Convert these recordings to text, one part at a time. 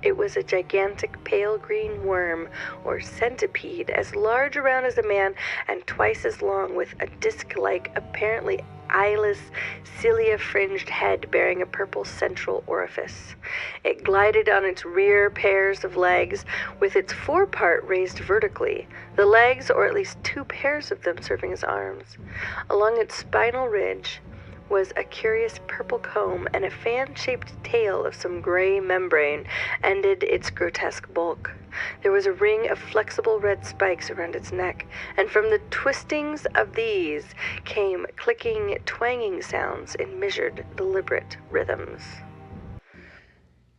It was a gigantic pale green worm, or centipede, as large around as a man and twice as long, with a disc-like, apparently eyeless, cilia-fringed head bearing a purple central orifice. It glided on its rear pairs of legs, with its forepart raised vertically, the legs, or at least two pairs of them, serving as arms. Along its spinal ridge was a curious purple comb, and a fan-shaped tail of some gray membrane ended its grotesque bulk. There was a ring of flexible red spikes around its neck, and from the twistings of these came clicking, twanging sounds in measured, deliberate rhythms.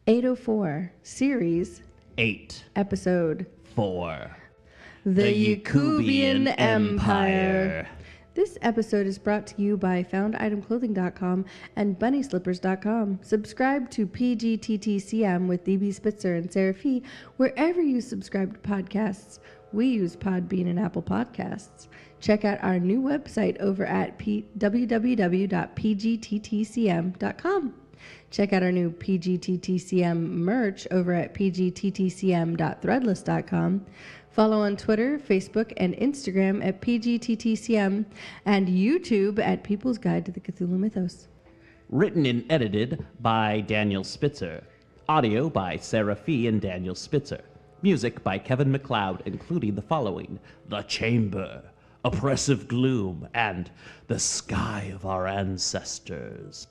804, Series 8, Episode 4, The Yekubian Empire. This episode is brought to you by FoundItemClothing.com and BunnySlippers.com. Subscribe to PGTTCM with DB Spitzer and Sara wherever you subscribe to podcasts. We use Podbean and Apple Podcasts. Check out our new website over at www.PGTTCM.com. Check out our new PGTTCM merch over at PGTTCM.threadless.com. Follow on Twitter, Facebook, and Instagram at PGTTCM, and YouTube at People's Guide to the Cthulhu Mythos. Written and edited by Daniel Spitzer. Audio by Sara and Daniel Spitzer. Music by Kevin MacLeod, including the following: The Chamber, Oppressive Gloom, and The Sky of Our Ancestors.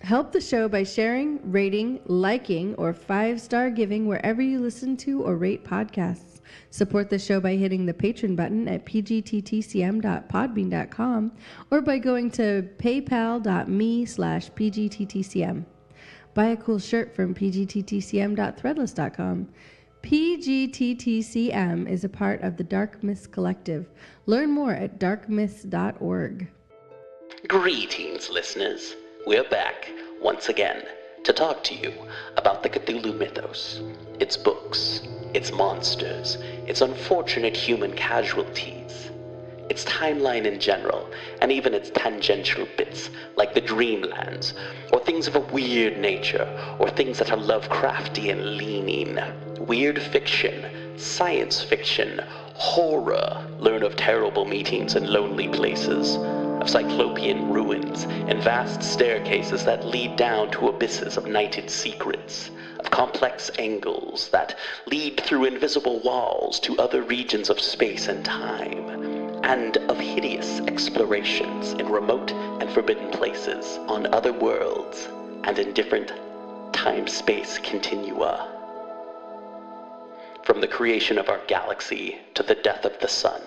Help the show by sharing, rating, liking, or 5-star giving wherever you listen to or rate podcasts. Support the show by hitting the Patreon button at pgttcm.podbean.com or by going to paypal.me/pgttcm. Buy a cool shirt from pgttcm.threadless.com. PGTTCM is a part of the Dark Myths Collective. Learn more at darkmyths.org. Greetings, listeners. We're back once again to talk to you about the Cthulhu mythos, its books, its monsters, its unfortunate human casualties, its timeline in general, and even its tangential bits like the Dreamlands, or things of a weird nature, or things that are Lovecraftian leaning, weird fiction, science fiction, horror. Learn of terrible meetings in lonely places, of cyclopean ruins and vast staircases that lead down to abysses of nighted secrets, of complex angles that lead through invisible walls to other regions of space and time, and of hideous explorations in remote and forbidden places, on other worlds, and in different time-space continua. From the creation of our galaxy to the death of the sun,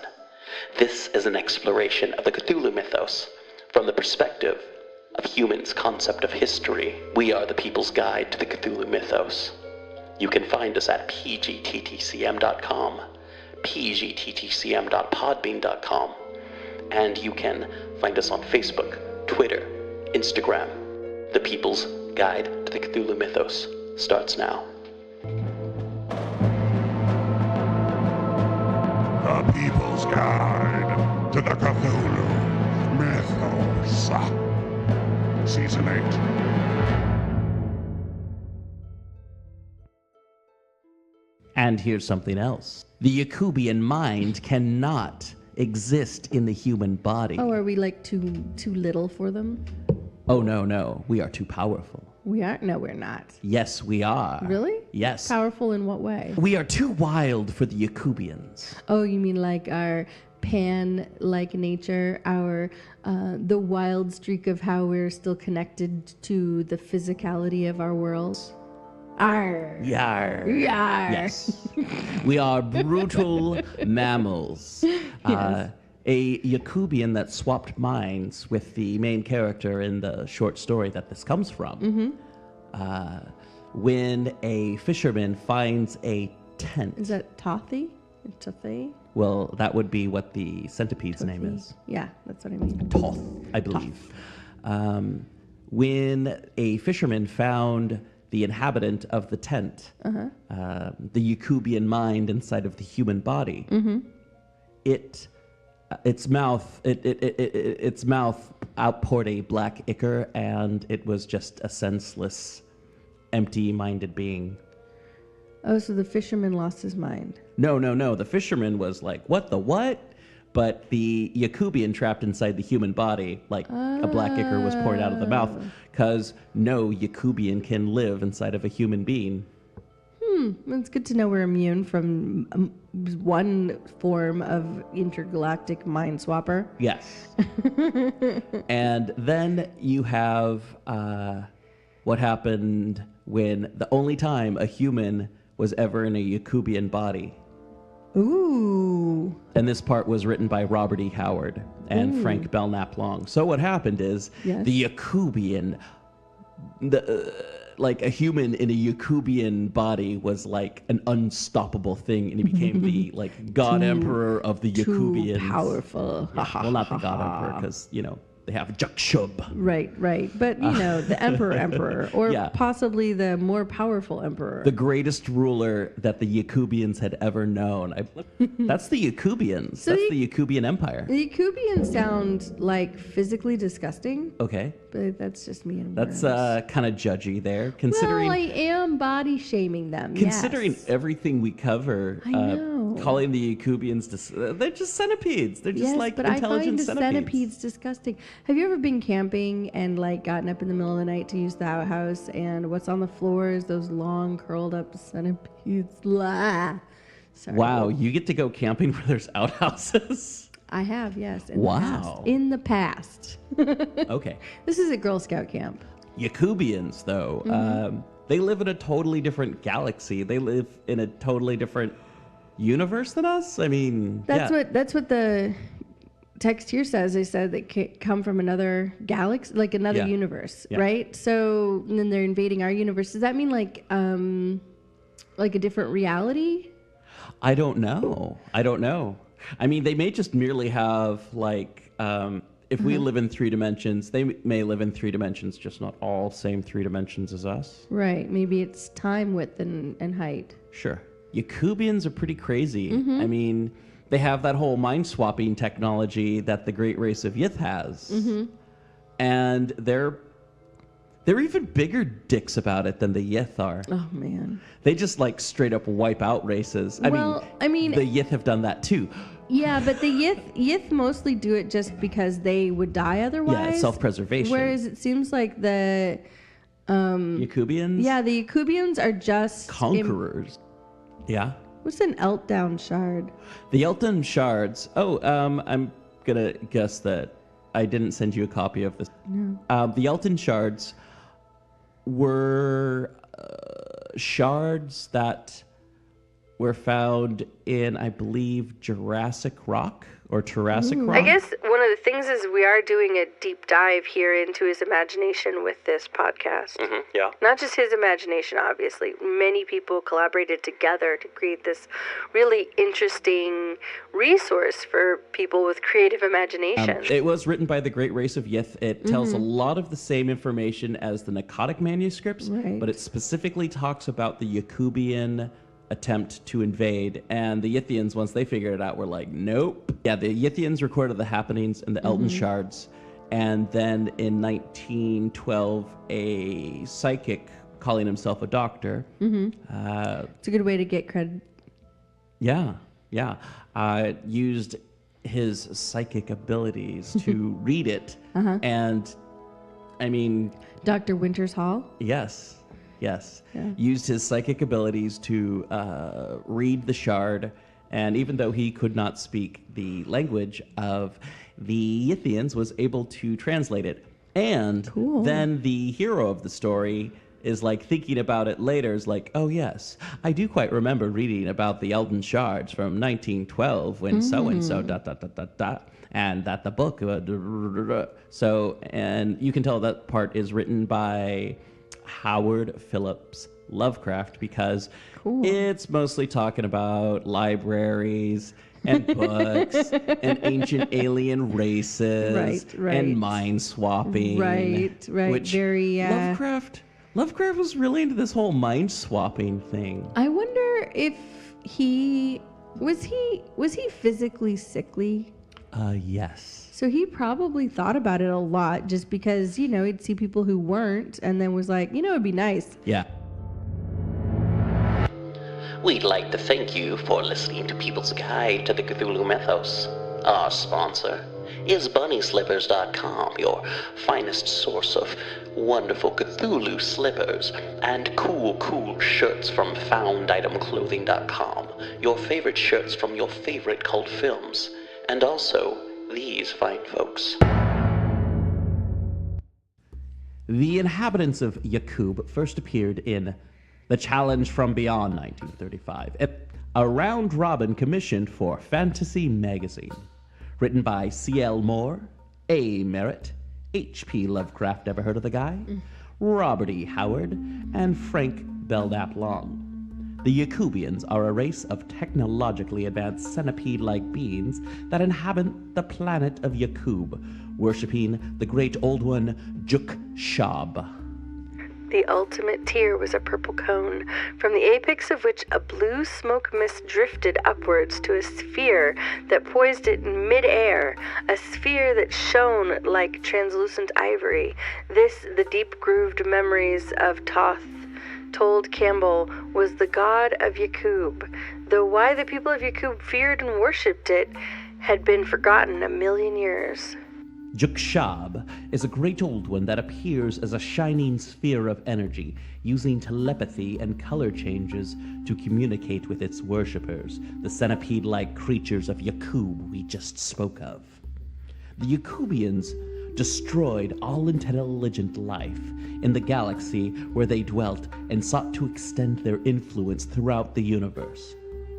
this is an exploration of the Cthulhu mythos from the perspective of humans' concept of history. We are the People's Guide to the Cthulhu mythos. You can find us at pgttcm.com, pgttcm.podbean.com, and you can find us on Facebook, Twitter, Instagram. The People's Guide to the Cthulhu mythos starts now. The People's Guide to the Cthulhu Mythos. Season 8. And here's something else. The Yekubian mind cannot exist in the human body. Oh, are we like too little for them? Oh, no. We are too powerful. We are? No, we're not. Yes, we are. Really? Yes. Powerful in what way? We are too wild for the Yekubians. Oh, you mean like our pan-like nature, our the wild streak of how we're still connected to the physicality of our world? Arr. Yar. Yar. Yes. We are brutal mammals. Yes. A Yekubian that swapped minds with the main character in the short story that this comes from. Mm-hmm. When a fisherman finds a tent. Is that Tothi? Tothi? Well, that would be what the centipede's name is. Yeah, that's what I mean. Toth, I believe. When a fisherman found the inhabitant of the tent, the Yekubian mind inside of the human body, its mouth outpoured a black ichor, and it was just a senseless, empty-minded being. Oh, so the fisherman lost his mind. No. The fisherman was like, what the what? But the Yekubian trapped inside the human body, like a black ichor was poured out of the mouth, because no Yekubian can live inside of a human being. It's good to know we're immune from one form of intergalactic mind swapper. Yes. And then you have what happened when the only time a human was ever in a Yekubian body. Ooh. And this part was written by Robert E. Howard and Frank Belknap Long. So what happened is the Yekubian, like a human in a Yekubian body was like an unstoppable thing, and he became the like God Emperor of the Yekubians. Too powerful. Yeah, well, not the God Emperor, because, you know, they have Jakshub. Right. But, you know, the emperor, or possibly the more powerful emperor. The greatest ruler that the Yekubians had ever known. That's the Yekubians. So that's the Yekubian Empire. The Yekubians sound like physically disgusting. Okay. But that's just me and That's kind of judgy there, considering. Well, I am body shaming them. Considering yes. everything we cover, I know. calling the Yekubians, they're just centipedes. They're just like but intelligent I find the centipedes disgusting. Have you ever been camping and like gotten up in the middle of the night to use the outhouse, and what's on the floor is those long curled up centipedes? Sorry. Wow, you get to go camping where there's outhouses? I have, yes. Wow. In the past. Okay. This is a Girl Scout camp. Yakubians, though, they live in a totally different galaxy. They live in a totally different universe than us. I mean, that's what the text here says. They said they come from another galaxy, like another universe, right? So then they're invading our universe. Does that mean like a different reality? I don't know. I mean, they may just merely have like, if we live in 3 dimensions, they may live in 3 dimensions, just not all same 3 dimensions as us. Right. Maybe it's time, width, and height. Sure. Yakubians are pretty crazy. I mean, they have that whole mind swapping technology that the great race of Yith has. And they're even bigger dicks about it than the Yith are. Oh, man. They just like straight up wipe out races. I mean, the Yith have done that too. Yeah, but the Yith mostly do it just because they would die otherwise. Yeah, it's self-preservation. Whereas it seems like the Yekubians? Yeah, the Yekubians are just conquerors. Yeah. What's an Eltdown shard? The Elton shards. I'm gonna guess that I didn't send you a copy of this. No. The Elton shards were shards that were found in, I believe, Jurassic Rock or Jurassic Rock. I guess one of the things is we are doing a deep dive here into his imagination with this podcast. Yeah. Not just his imagination, obviously. Many people collaborated together to create this really interesting resource for people with creative imaginations. It was written by the great race of Yith. It tells a lot of the same information as the Nakadic manuscripts, but it specifically talks about the Yekubian attempt to invade, and the Yithians, once they figured it out, were like, nope. Yeah, the Yithians recorded the happenings in the Elton shards, and then in 1912, a psychic calling himself a doctor. It's a good way to get credit. Yeah. Used his psychic abilities to read it, and I mean, Dr. Winters Hall? Yes. Used his psychic abilities to read the shard, and even though he could not speak the language of the Yithians, was able to translate it. And then the hero of the story is like thinking about it later, is like, oh yes, I do quite remember reading about the Elden Shards from 1912 when so-and-so ... and that the book... So, and you can tell that part is written by Howard Phillips Lovecraft, because it's mostly talking about libraries and books and ancient alien races and mind swapping. Right. Which very Lovecraft was really into this whole mind swapping thing. I wonder if he was physically sickly. Yes. So he probably thought about it a lot, just because, he'd see people who weren't, and then was like, it'd be nice. Yeah. we'd like to thank you for listening to People's Guide to the Cthulhu Mythos. Our sponsor is BunnySlippers.com, your finest source of wonderful Cthulhu slippers and cool shirts from FoundItemClothing.com, your favorite shirts from your favorite cult films, and also these fine folks. The inhabitants of Yakub first appeared in The Challenge from Beyond 1935, a round-robin commissioned for Fantasy Magazine. Written by C.L. Moore, A. Merritt, H.P. Lovecraft, ever heard of the guy? Robert E. Howard, and Frank Belknap Long. The Yekubians are a race of technologically advanced centipede-like beings that inhabit the planet of Yakub, worshipping the great old one, Juk-Shab. The ultimate tier was a purple cone, from the apex of which a blue smoke mist drifted upwards to a sphere that poised it in mid-air, a sphere that shone like translucent ivory. This, the deep-grooved memories of Thoth told Campbell, was the god of Yakub, though why the people of Yakub feared and worshipped it had been forgotten a million years. Juk-Shab is a great old one that appears as a shining sphere of energy, using telepathy and color changes to communicate with its worshippers, the centipede-like creatures of Yakub we just spoke of. The Yekubians destroyed all intelligent life in the galaxy where they dwelt and sought to extend their influence throughout the universe.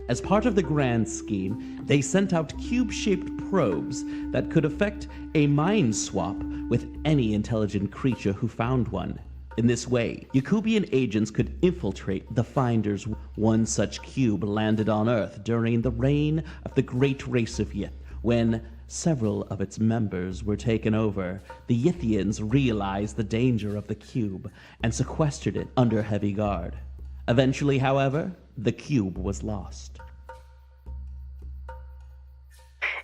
As part of the grand scheme, they sent out cube-shaped probes that could effect a mind swap with any intelligent creature who found one. In this way, Yekubian agents could infiltrate the Finders. One such cube landed on Earth during the reign of the Great Race of Yith, when several of its members were taken over. The Yithians realized the danger of the cube and sequestered it under heavy guard. Eventually, however, the cube was lost.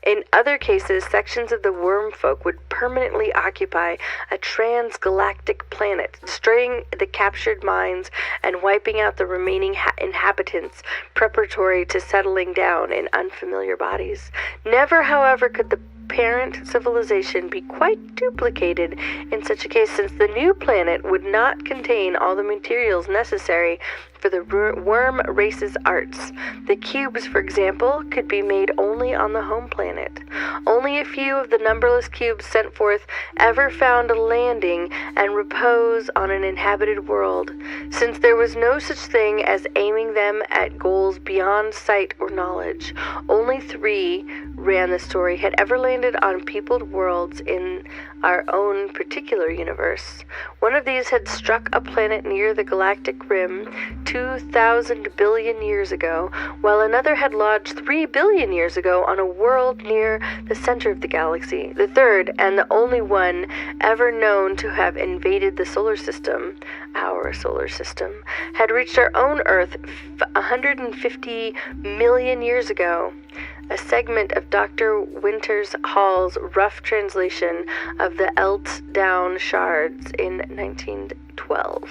In other cases, sections of the wormfolk would permanently occupy a transgalactic planet, destroying the captured mines and wiping out the remaining inhabitants, preparatory to settling down in unfamiliar bodies. Never, however, could the parent civilization be quite duplicated in such a case, since the new planet would not contain all the materials necessary for the worm race's arts. The cubes, for example, could be made only on the home planet. Only a few of the numberless cubes sent forth ever found a landing and repose on an inhabited world, since there was no such thing as aiming them at goals beyond sight or knowledge. Only 3, ran the story, had ever landed on peopled worlds in our own particular universe. One of these had struck a planet near the galactic rim 2,000 billion years ago, while another had lodged 3 billion years ago on a world near the center of the galaxy. The third, and the only one ever known to have invaded the solar system, our solar system, had reached our own Earth 150 million years ago. A segment of Dr. Winters Hall's rough translation of the Eltdown Shards in 1912.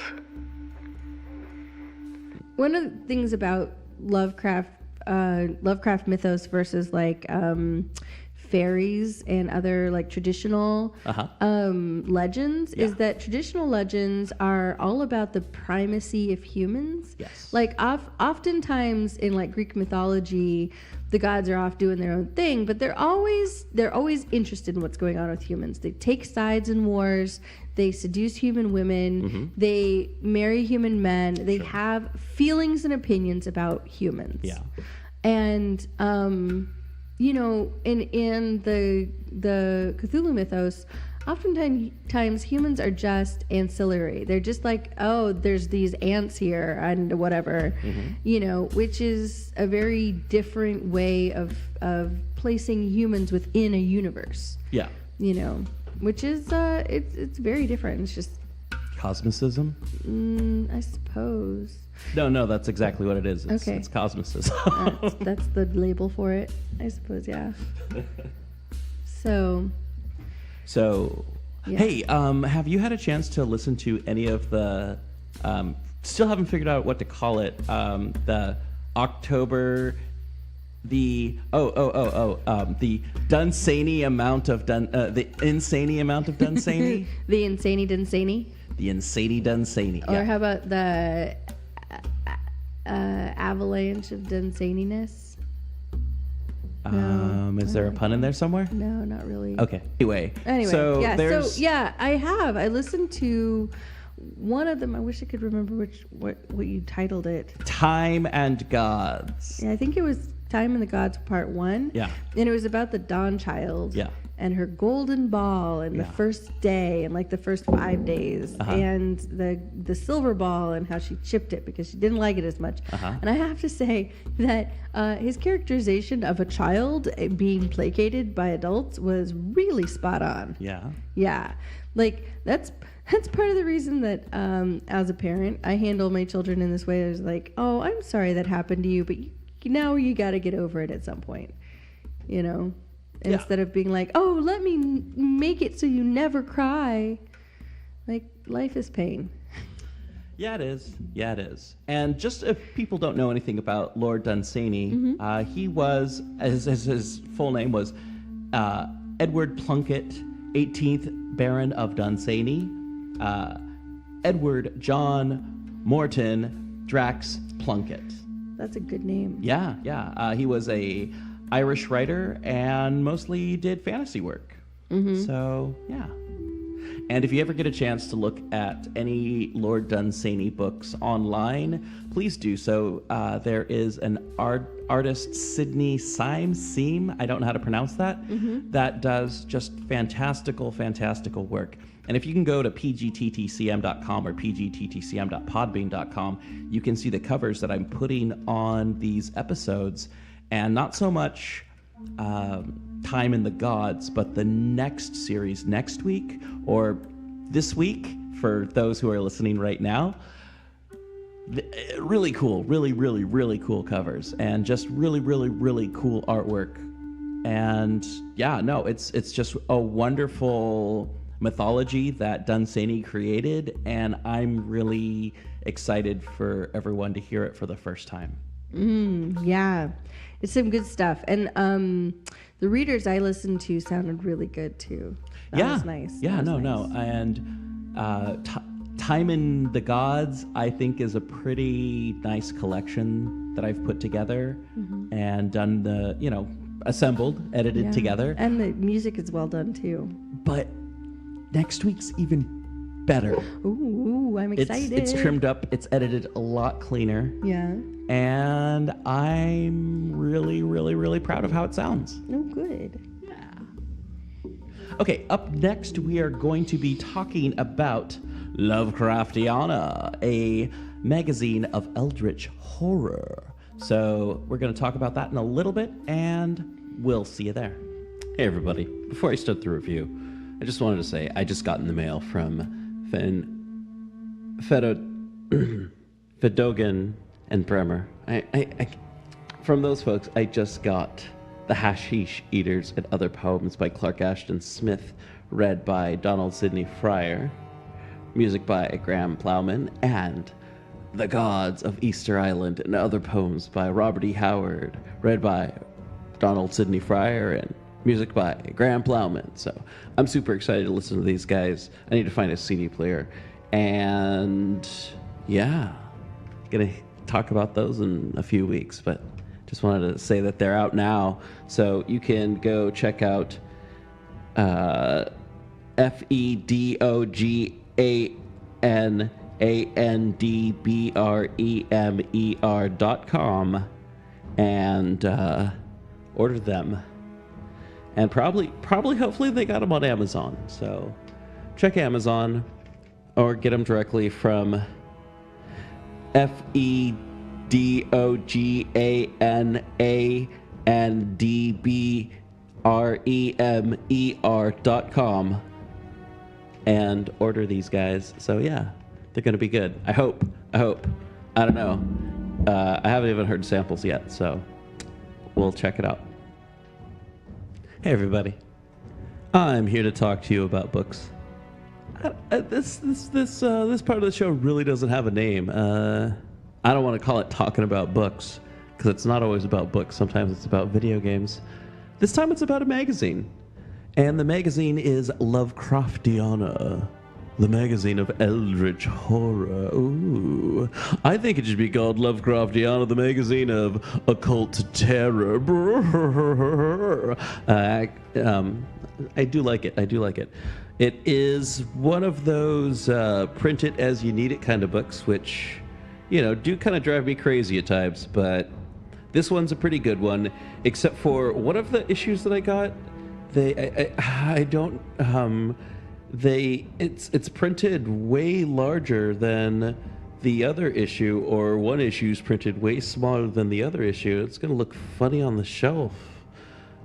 One of the things about Lovecraft mythos versus like fairies and other like traditional legends is that traditional legends are all about the primacy of humans. Yes. Like oftentimes in like Greek mythology, the gods are off doing their own thing, but they're always interested in what's going on with humans. They take sides in wars. They seduce human women. Mm-hmm. They marry human men. They have feelings and opinions about humans. Yeah. And you know, in the Cthulhu mythos, oftentimes humans are just ancillary. They're just like, oh, there's these ants here and whatever, you know, which is a very different way of placing humans within a universe. Yeah. You know, which is it's very different. It's just Cosmicism? I suppose. No, that's exactly what it is. It's cosmicism. That's the label for it, I suppose. Yeah. So. Yeah. Hey, have you had a chance to listen to any of the? Still haven't figured out what to call it. The October, the Dunsany amount of the insane amount of Dunsany. The Insany Dunsany. The Insany Dunsany. Or how about the avalanche of Dunsaniness? Is there a pun in there somewhere? No, not really. Okay. Anyway, so there's... I have. I listened to one of them. I wish I could remember what you titled it. Time and Gods. Yeah, I think it was Time and the Gods Part 1. Yeah. And it was about the Dawn Child. Yeah. And her golden ball and the first day and like the first 5 days and the silver ball and how she chipped it because she didn't like it as much. And I have to say that his characterization of a child being placated by adults was really spot on. Yeah. Yeah. Like that's part of the reason that as a parent I handle my children in this way. I was like, oh, I'm sorry that happened to you, but now you got to get over it at some point, you know? Instead of being like, oh, let me make it so you never cry. Like, life is pain. Yeah, it is. Yeah, it is. And just if people don't know anything about Lord Dunsany, he was, as his full name was, Edward Plunkett, 18th Baron of Dunsany, Edward John Morton Drax Plunkett. That's a good name. Yeah. He was a Irish writer and mostly did fantasy work. So, yeah. And if you ever get a chance to look at any Lord Dunsany books online, please do so. There is an artist, Sidney Seam, I don't know how to pronounce that, that does just fantastical work. And if you can go to PGTTCM.com or PGTTCM.podbean.com, you can see the covers that I'm putting on these episodes. And not so much Time in the Gods, but the next series next week or this week for those who are listening right now. Really cool, really cool covers and just really cool artwork. And yeah, no, it's just a wonderful mythology that Dunsany created, and I'm really excited for everyone to hear it for the first time. Yeah, it's some good stuff. And the readers I listened to sounded really good too. That was nice. Yeah, no. And Time in the Gods, I think, is a pretty nice collection that I've put together and done assembled, edited together. And the music is well done too. But next week's even better. Ooh, I'm excited. It's trimmed up. It's edited a lot cleaner. Yeah. And I'm really proud of how it sounds. Oh, good. Yeah. Okay, up next we are going to be talking about Lovecraftiana, a magazine of eldritch horror. So we're going to talk about that in a little bit, and we'll see you there. Hey everybody, before I start the review, I just wanted to say I just got in the mail from Fedogan and Bremer. I from those folks, I just got The Hashish Eaters and Other Poems by Clark Ashton Smith, read by Donald Sidney Fryer, music by Graham Plowman, and The Gods of Easter Island and Other Poems by Robert E. Howard, read by Donald Sidney Fryer, and music by Graham Plowman. So I'm super excited to listen to these guys. I need to find a CD player. And yeah, gonna talk about those in a few weeks, but just wanted to say that they're out now. So you can go check out FEDOGANANDBREMER.com and order them. And probably, hopefully they got them on Amazon. So check Amazon or get them directly from FEDOGANANDBREMER.com and order these guys. So yeah, they're going to be good. I hope. I don't know. I haven't even heard samples yet, so we'll check it out. Hey everybody, I'm here to talk to you about books. This part of the show really doesn't have a name. I don't want to call it talking about books because it's not always about books. Sometimes it's about video games. This time it's about a magazine. And the magazine is Lovecraftiana, the magazine of eldritch horror. Ooh. I think it should be called Lovecraftiana, the magazine of occult terror. I do like it. I do like it. It is one of those print it as you need it kind of books, which, you know, do kind of drive me crazy at times. But this one's a pretty good one, except for one of the issues that I got. It's printed way larger than the other issue, or one issue's printed way smaller than the other issue. It's going to look funny on the shelf.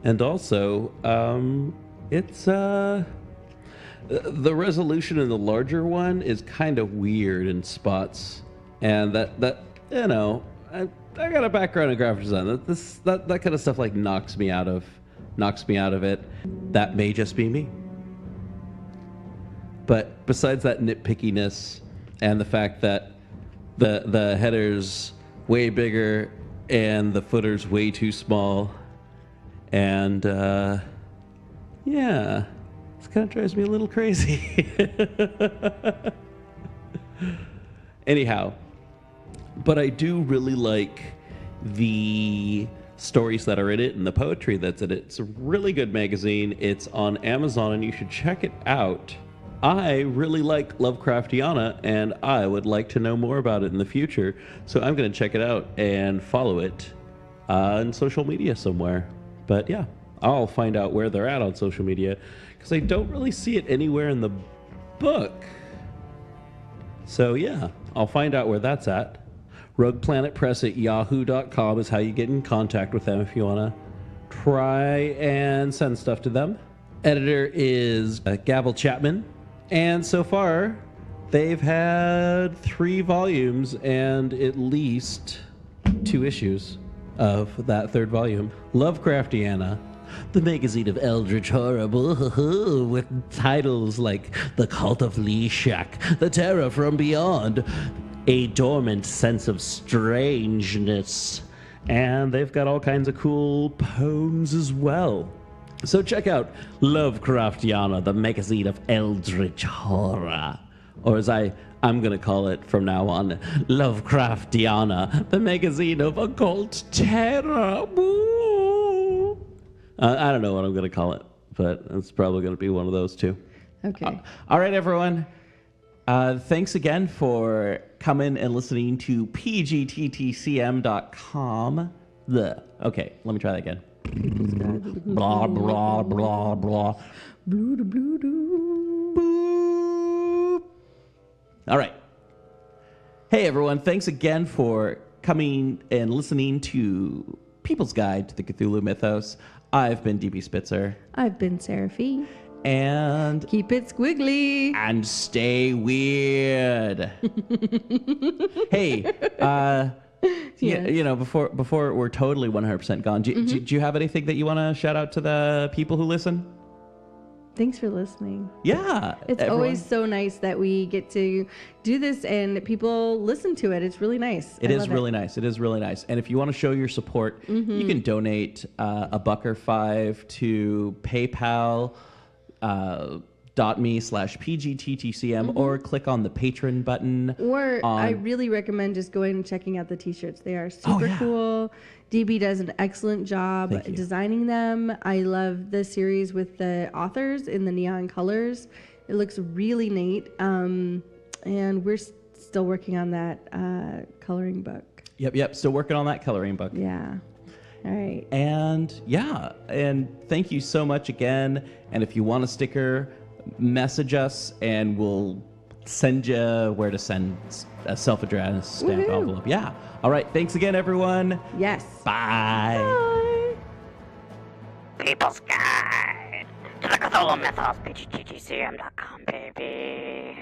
And also, it's the resolution in the larger one is kind of weird in spots. And that you know, I got a background in graphic design. That kind of stuff like knocks me out of it. That may just be me. But besides that nitpickiness and the fact that the header's way bigger and the footer's way too small, and yeah, this kind of drives me a little crazy. Anyhow, but I do really like the stories that are in it and the poetry that's in it. It's a really good magazine. It's on Amazon and you should check it out. I really like Lovecraftiana and I would like to know more about it in the future. So I'm going to check it out and follow it on social media somewhere. But yeah, I'll find out where they're at on social media because I don't really see it anywhere in the book. So yeah, I'll find out where that's at. RoguePlanetPress@yahoo.com is how you get in contact with them if you want to try and send stuff to them. Editor is Gavel Chapman. And so far, they've had 3 volumes and at least 2 issues of that 3rd volume. Lovecraftiana, the magazine of eldritch horror, with titles like The Cult of Leshak, The Terror from Beyond, A Dormant Sense of Strangeness, and they've got all kinds of cool poems as well. So check out Lovecraftiana, the magazine of eldritch horror, or as I'm going to call it from now on, Lovecraftiana, the magazine of occult terror. Woo! I don't know what I'm going to call it, but it's probably going to be one of those two. Okay. All right, everyone. Thanks again for coming and listening to PGTTCM.com. Okay, let me try that again. Blah, blah, blah, blah. Blue, blue, blue. Boop. All right. Hey, everyone. Thanks again for coming and listening to People's Guide to the Cthulhu Mythos. I've been DB Spitzer. I've been Sara Fee. And keep it squiggly. And stay weird. Hey, yes. you know, before we're totally 100% gone, do you have anything that you want to shout out to the people who listen? Thanks for listening. Yeah. It's always so nice that we get to do this and people listen to it. It's really nice. It is really nice. It is really nice. And if you want to show your support, you can donate $1 or $5 to PayPal. .me/PGTTCM or click on the patron button. Or I really recommend just going and checking out the t-shirts. They are super cool. DB does an excellent job designing them. I love the series with the authors in the neon colors. It looks really neat. And we're still working on that coloring book. Yep. Still working on that coloring book. Yeah. All right. And thank you so much again. And if you want a sticker, message us and we'll send you where to send a self-addressed stamp envelope. Yeah. All right. Thanks again, everyone. Yes. Bye. Bye. People's Guide to the Cthulhu Mythos, PGTTCM.com, baby.